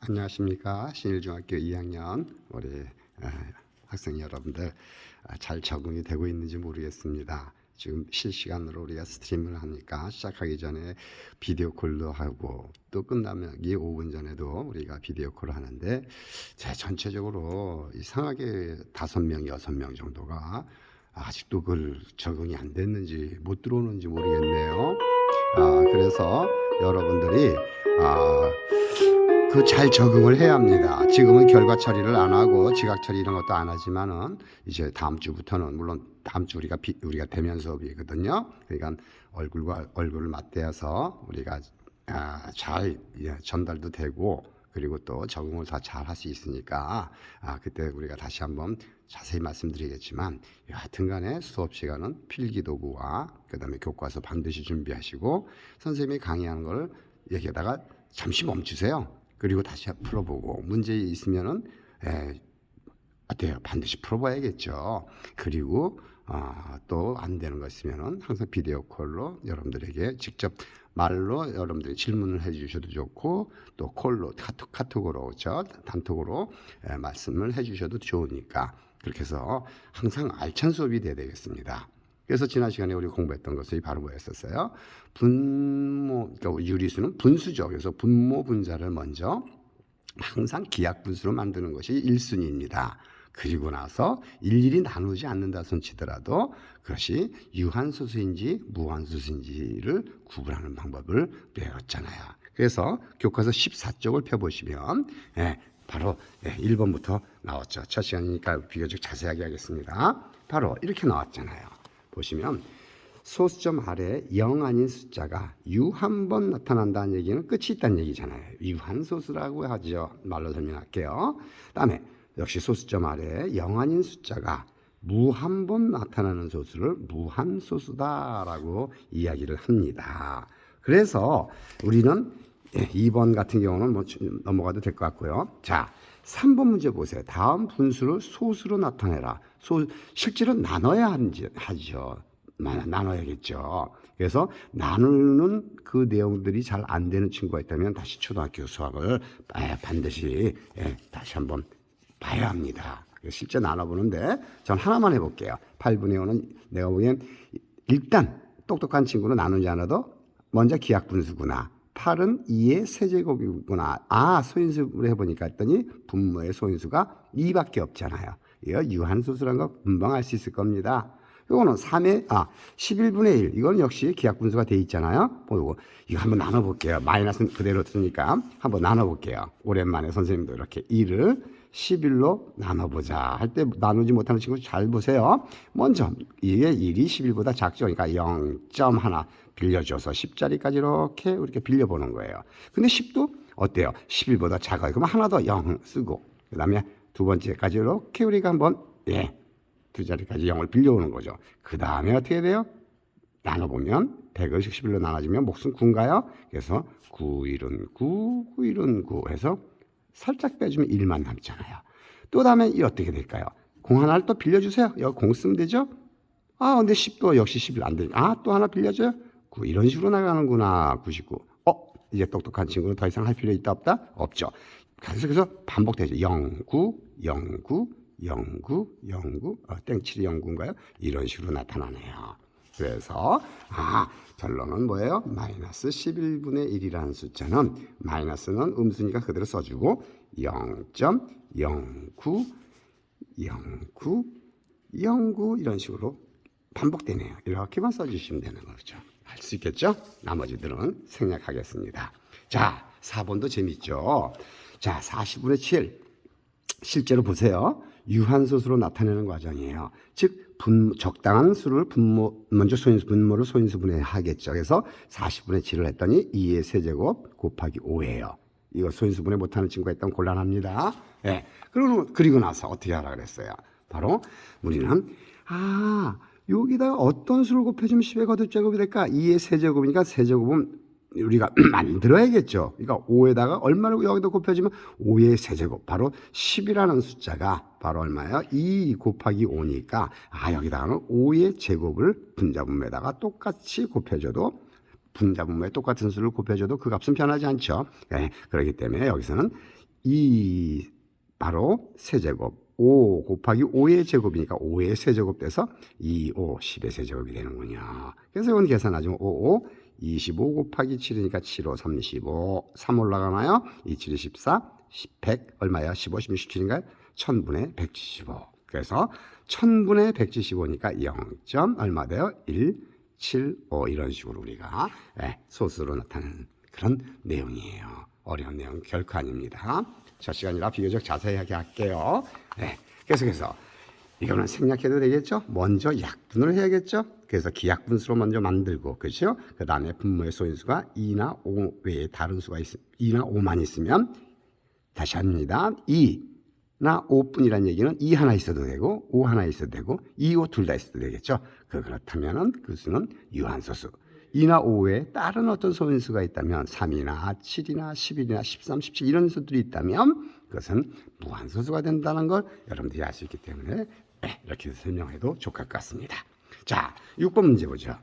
안녕하십니까. 신일중학교 2학년 우리 학생 여러분들 잘 적응이 되고 있는지 모르겠습니다. 지금 실시간으로 우리가 스트림을 하니까 시작하기 전에 비디오 콜도 하고 또 끝나면 5분 전에도 우리가 비디오 콜을 하는데 전체적으로 이상하게 5명, 6명 정도가 아직도 그걸 적응이 안 됐는지 못 들어오는지 모르겠네요. 그래서 여러분들이 그 잘 적응을 해야 합니다. 지금은 결과 처리를 안 하고 지각 처리 이런 것도 안 하지만은 이제 다음 주부터는 물론 다음 주 우리가 대면 수업이거든요. 그러니까 얼굴과 얼굴을 맞대어서 우리가 잘 전달도 되고 그리고 또 적응을 더 잘 할 수 있으니까 그때 우리가 다시 한번 자세히 말씀드리겠지만 여하튼간에 수업 시간은 필기도구와 그다음에 교과서 반드시 준비하시고 선생님이 강의하는 걸 얘기하다가 잠시 멈추세요. 그리고 다시 풀어보고 문제 있으면은 어때요? 반드시 풀어봐야겠죠. 그리고 또 안 되는 거 있으면은 항상 비디오 콜로 여러분들에게 직접 말로 여러분들이 질문을 해주셔도 좋고 또 콜로 카톡으로 단톡으로 말씀을 해주셔도 좋으니까 그렇게 해서 항상 알찬 수업이 돼야 되겠습니다. 그래서 지난 시간에 우리 공부했던 것이 바로 뭐였었어요? 그러니까 유리수는 분수죠. 그래서 분모 분자를 먼저 항상 기하분수로 만드는 것이 1순위입니다. 그리고 나서 일일이 나누지 않는다 손치더라도 그것이 유한소수인지 무한소수인지를 구분하는 방법을 배웠잖아요. 그래서 교과서 14쪽을 펴보시면 바로 1번부터 나왔죠. 첫 시간이니까 비교적 자세하게 하겠습니다. 바로 이렇게 나왔잖아요. 보시면 소수점 아래 0 아닌 숫자가 한 번 나타난다는 얘기는 끝이 있다는 얘기잖아요. 유한소수라고 하죠. 말로 설명할게요. 다음에 역시 소수점 아래 0 아닌 숫자가 한 번 나타나는 소수를 무한소수다라고 이야기를 합니다. 그래서 우리는 2번 같은 경우는 넘어가도 될 것 같고요. 자, 3번 문제 보세요. 다음 분수를 소수로 나타내라. 실제로 나눠야 하죠. 나눠야겠죠. 그래서 나누는 그 내용들이 잘 안 되는 친구가 있다면 다시 초등학교 수학을 반드시 다시 한번 봐야 합니다. 실제 나눠보는데 전 하나만 해볼게요. 8분의 5는 내가 보기엔 일단 똑똑한 친구는 나누지 않아도 먼저 기하분수구나. 8은 2의 세제곱이구나. 소인수를 해보니까 했더니 분모의 소인수가 2밖에 없잖아요. 이거 유한소수라는 거 금방 알 수 있을 겁니다. 이거는 11분의 1. 이건 역시 기하분수가 돼 있잖아요. 이거 한번 나눠볼게요. 마이너스는 그대로 쓰니까 한번 나눠볼게요. 오랜만에 선생님도 이렇게 1을 11로 나눠보자 할 때 나누지 못하는 친구 잘 보세요. 먼저 이게 1이 11보다 작죠. 그러니까 0.1 빌려줘서 10자리까지 이렇게 빌려보는 거예요. 근데 10도 어때요? 11보다 작아요. 그럼 하나 더 0 쓰고 그 다음에 두 번째까지 이렇게 우리가 한번 두 자리까지 0을 빌려오는 거죠. 그 다음에 어떻게 돼요? 나눠보면 100을 11로 나눠지면 몫은 9인가요? 그래서 9, 1은 9, 9, 1은 9 해서 살짝 빼주면 1만 남잖아요. 또 다음에 이 어떻게 될까요? 공 하나를 또 빌려주세요. 여기 공 쓰면 되죠? 근데 10도 역시 11 안 되니까 또 하나 빌려줘요? 9 이런 식으로 나가는구나. 99. 이제 똑똑한 친구는 더 이상 할 필요 있다 없다? 없죠. 그래서 반복되죠. 0, 9, 0, 9, 0, 9, 0, 9, 땡칠이 0, 9인가요? 이런 식으로 나타나네요. 그래서 결론은 뭐예요? 마이너스 11분의 1이라는 숫자는 마이너스는 음수니까 그대로 써주고 0.09, 09, 09 이런 식으로 반복되네요. 이렇게만 써주시면 되는 거죠. 할 수 있겠죠? 나머지들은 생략하겠습니다. 자, 4번도 재밌죠? 자, 40분의 7 실제로 보세요. 유한소수로 나타내는 과정이에요. 즉 적당한 수를 먼저 분모를 소인수분해 하겠죠. 그래서 40분의 7을 했더니 2의 세제곱 곱하기 5예요. 이거 소인수분해 못하는 친구가 있다면 곤란합니다. 그리고 나서 어떻게 하라 그랬어요? 바로 우리는 여기다가 어떤 수를 곱해주면 10의 거듭제곱이 될까? 2의 세제곱이니까 세제곱은 우리가 만들어야겠죠. 그러니까 5에다가 얼마를 여기다 곱해주면 5의 세제곱. 바로 10이라는 숫자가 바로 얼마예요? 2 곱하기 5니까 여기다가는 5의 제곱을 분자분모에다가 똑같이 곱해줘도 분자분모에 똑같은 수를 곱해줘도 그 값은 변하지 않죠. 그렇기 때문에 여기서는 2 바로 세제곱 5 곱하기 5의 제곱이니까 5의 세제곱 돼서 2, 5, 10의 세제곱이 되는군요. 그래서 이건 계산하시면 5, 5, 25 곱하기 7이니까 7, 5, 35. 3 올라가나요? 2, 7, 14, 100 얼마야? 15, 16, 17인가요? 1000분의 175. 그래서 1000분의 175니까 0. 얼마 돼요? 1, 7, 5 이런 식으로 우리가 소수로 나타내는 그런 내용이에요. 어려운 내용 결코 아닙니다. 저 시간이라 비교적 자세하게 할게요. 계속해서 이거는 생략해도 되겠죠? 먼저 약분을 해야겠죠? 그래서 기약분수로 먼저 만들고, 그렇죠? 그 다음에 분모의 소인수가 2나 5 외에 다른 수가 2나 5만 있으면 다시 합니다. 2나 5뿐이라는 얘기는 2 하나 있어도 되고 5 하나 있어도 되고 2, 5 둘 다 있어도 되겠죠? 그렇다면 그 수는 유한소수. 2나 5 외에 다른 어떤 소인수가 있다면 3이나 7이나 11이나 13, 17 이런 수들이 있다면 그것은 무한소수가 된다는 걸 여러분들이 알 수 있기 때문에 이렇게 설명해도 좋을 것 같습니다. 자, 6번 문제 보죠.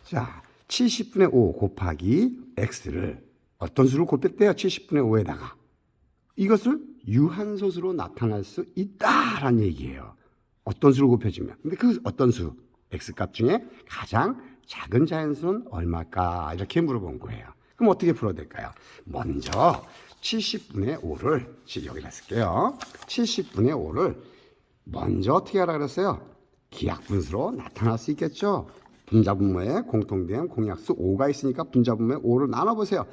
자, 70분의 5 곱하기 x를 어떤 수를 곱했대요? 70분의 5에다가 이것을 유한소수로 나타날 수 있다라는 얘기예요. 어떤 수를 곱해주면. 근데 그 어떤 수, x값 중에 가장 작은 자연수는 얼마일까? 이렇게 물어본 거예요. 그럼 어떻게 풀어야 될까요? 먼저 70분의 5를 여기다 쓸게요. 70분의 5를 먼저 어떻게 하라 그랬어요? 기약분수로 나타날 수 있겠죠. 분자분모에 공통된 공약수 5가 있으니까 분자분모에 5를 나눠보세요.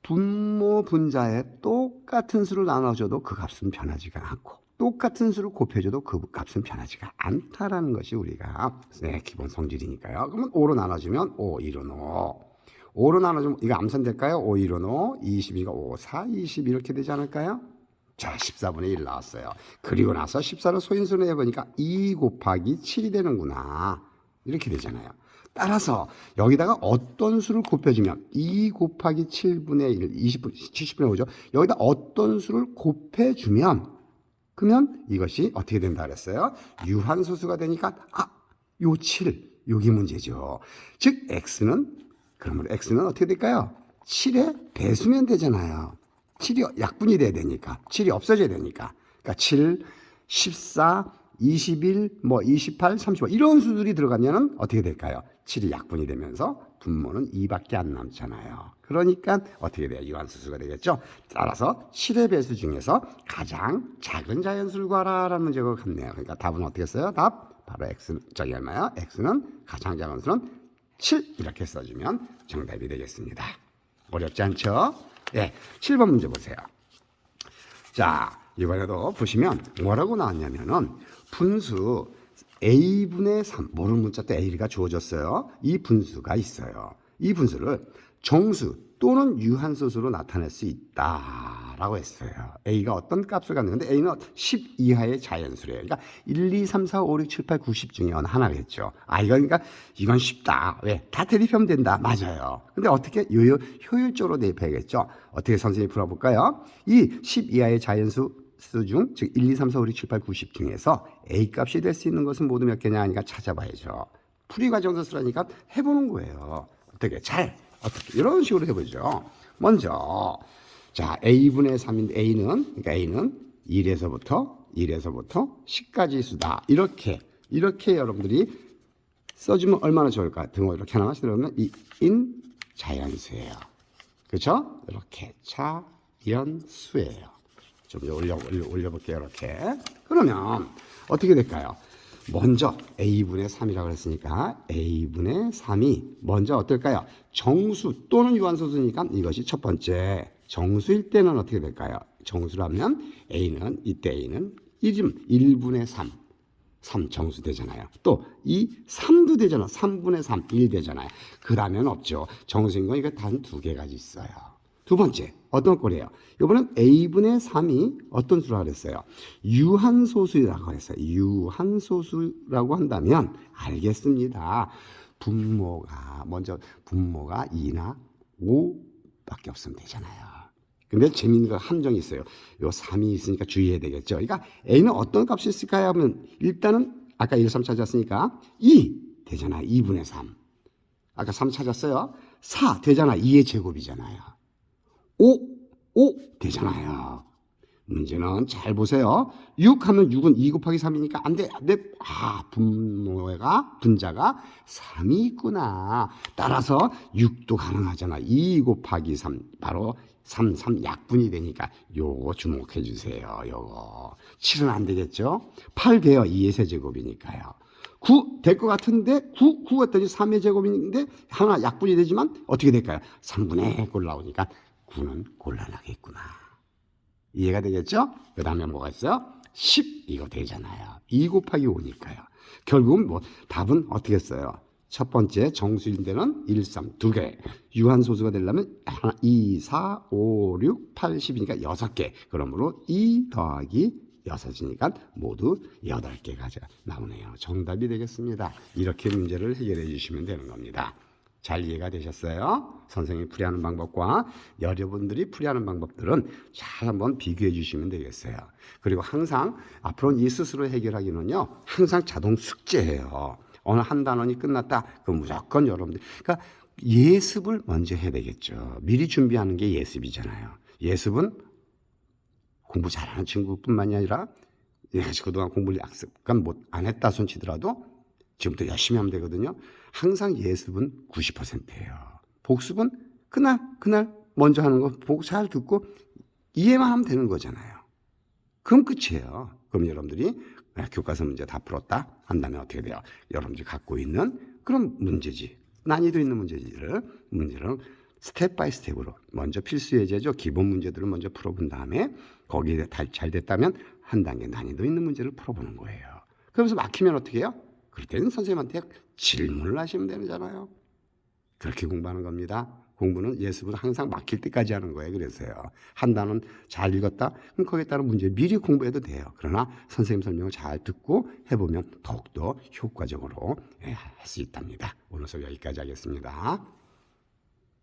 분모 분자에 똑같은 수를 나눠줘도 그 값은 변하지가 않고 똑같은 수를 곱해줘도 그 값은 변하지가 않다라는 것이 우리가 기본 성질이니까요. 그러면 5로 나눠주면 5, 1은 5. 5로 나눠주면 이거 암산될까요? 5, 1은 5, 22가 5, 4, 20 이렇게 되지 않을까요? 자, 14분의 1 나왔어요. 그리고 나서 14를 소인수로 해보니까 2 곱하기 7이 되는구나. 이렇게 되잖아요. 따라서 여기다가 어떤 수를 곱해주면 2 곱하기 7분의 1, 70분의 5죠. 여기다 어떤 수를 곱해주면 그러면 이것이 어떻게 된다 그랬어요? 유한소수가 되니까 요 7, 여기 문제죠. 즉 x는 그러므로 x는 어떻게 될까요? 7의 배수면 되잖아요. 7이 약분이 돼야 되니까 7이 없어져야 되니까 그러니까 7, 14, 21, 28, 35 이런 수들이 들어가면 어떻게 될까요? 7이 약분이 되면서 분모는 2밖에 안 남잖아요. 그러니까 어떻게 돼요? 유한소수가 되겠죠. 따라서 7의 배수 중에서 가장 작은 자연수를 구하라라는 문제가 같네요. 그러니까 답은 어떻게 써요? 답 바로 x 저기 얼마야? x는 가장 작은 수는 7 이렇게 써주면 정답이 되겠습니다. 어렵지 않죠? 7번 문제 보세요. 자, 이번에도 보시면 뭐라고 나왔냐면은 분수 a분의 3 모르는 문자 때 a가 주어졌어요. 이 분수가 있어요. 이 분수를 정수 또는 유한소수로 나타낼 수 있다라고 했어요. a가 어떤 값을 갖는 건데 a는 10 이하의 자연수래요. 그러니까 1, 2, 3, 4, 5, 6, 7, 8, 90 중에 어느 하나겠죠. 이건 쉽다. 왜? 다 대입하면 된다. 맞아요. 근데 어떻게 효율적으로 대입해야겠죠. 어떻게 선생님이 풀어볼까요? 이 10 이하의 자연수 중, 즉 1, 2, 3, 4, 5, 6, 7, 8, 90 중에서 a 값이 될 수 있는 것은 모두 몇 개냐 하니까 찾아봐야죠. 풀이 과정에서 쓰라니까 해보는 거예요. 어떻게 이런 식으로 해보죠. 먼저 자 a분의 3인데 a는 1에서부터 10까지 수다. 이렇게 여러분들이 써주면 얼마나 좋을까? 등호 이렇게 하나씩 들어오면 이 인 자연수예요. 그렇죠? 이렇게 자연수예요. 좀 올려볼게요. 이렇게. 그러면 어떻게 될까요? 먼저 a분의 3이라고 했으니까 a분의 3이 먼저 어떨까요? 정수 또는 유한소수니까 이것이 첫 번째. 정수일 때는 어떻게 될까요? 정수라면 a는 1분의 3 정수 되잖아요. 또 이 3도 되잖아. 3분의 3, 1 되잖아요. 그러면 없죠. 정수인 건 이거 단 두 개가 있어요. 두 번째, 어떤 꼴이에요? 이번엔 a분의 3이 어떤 수라고 그랬어요? 유한소수라고 했어요. 유한소수라고 한다면 알겠습니다. 분모가 2나 5밖에 없으면 되잖아요. 근데 재미있는 거 함정이 있어요. 요 3이 있으니까 주의해야 되겠죠. 그러니까 a는 어떤 값이 있을까요? 하면 일단은 아까 1, 3 찾았으니까 2 되잖아요. 2분의 3. 아까 3 찾았어요. 4 되잖아. 2의 제곱이잖아요. 5 5 되잖아요. 문제는 잘 보세요. 6 하면 6은 2 곱하기 3이니까 안 돼, 안 돼. 아, 분자가 3이 있구나. 따라서 6도 가능하잖아. 2 곱하기 3, 바로 3 약분이 되니까 요거 주목해 주세요. 요거. 7은 안 되겠죠? 8 돼요. 2의 세제곱이니까요. 9 될 것 같은데 9 했더니 3의 제곱인데 하나 약분이 되지만 어떻게 될까요? 3분의 1 나오니까 9는 곤란하겠구나. 이해가 되겠죠? 그 다음에 뭐가 있어요? 10 이거 되잖아요. 2 곱하기 5니까요. 결국은 뭐 답은 어떻게 써요? 첫 번째 정수인데는 1, 3 두 개. 유한소수가 되려면 2, 4, 5, 6, 8, 10이니까 6개. 그러므로 2 더하기 6이니까 모두 8개가 나오네요. 정답이 되겠습니다. 이렇게 문제를 해결해 주시면 되는 겁니다. 잘 이해가 되셨어요? 선생님이 풀이하는 방법과 여러분들이 풀이하는 방법들은 잘 한번 비교해 주시면 되겠어요. 그리고 항상 앞으로는 이 스스로 해결하기는요, 항상 자동 숙제예요. 어느 한 단원이 끝났다, 그럼 무조건 여러분들, 그러니까 예습을 먼저 해야 되겠죠. 미리 준비하는 게 예습이잖아요. 예습은 공부 잘하는 친구뿐만이 아니라 내가 그동안 공부를 약습관 안 했다 손치더라도 지금부터 열심히 하면 되거든요. 항상 예습은 90%예요. 복습은 그날 먼저 하는 거 보고 잘 듣고 이해만 하면 되는 거잖아요. 그럼 끝이에요. 그럼 여러분들이 교과서 문제 다 풀었다 한다면 어떻게 돼요? 여러분들이 갖고 있는 그런 문제지, 난이도 있는 문제를 스텝 바이 스텝으로 먼저 필수 예제죠. 기본 문제들을 먼저 풀어본 다음에 거기에 잘 됐다면 한 단계 난이도 있는 문제를 풀어보는 거예요. 그러면서 막히면 어떻게 해요? 그럴 때는 선생님한테 질문을 하시면 되잖아요. 그렇게 공부하는 겁니다. 공부는 예습은 항상 막힐 때까지 하는 거예요. 그래서요. 한 단원 잘 읽었다? 그럼 거기에 따른 문제 미리 공부해도 돼요. 그러나 선생님 설명을 잘 듣고 해보면 더욱더 효과적으로 할 수 있답니다. 오늘 수업 여기까지 하겠습니다.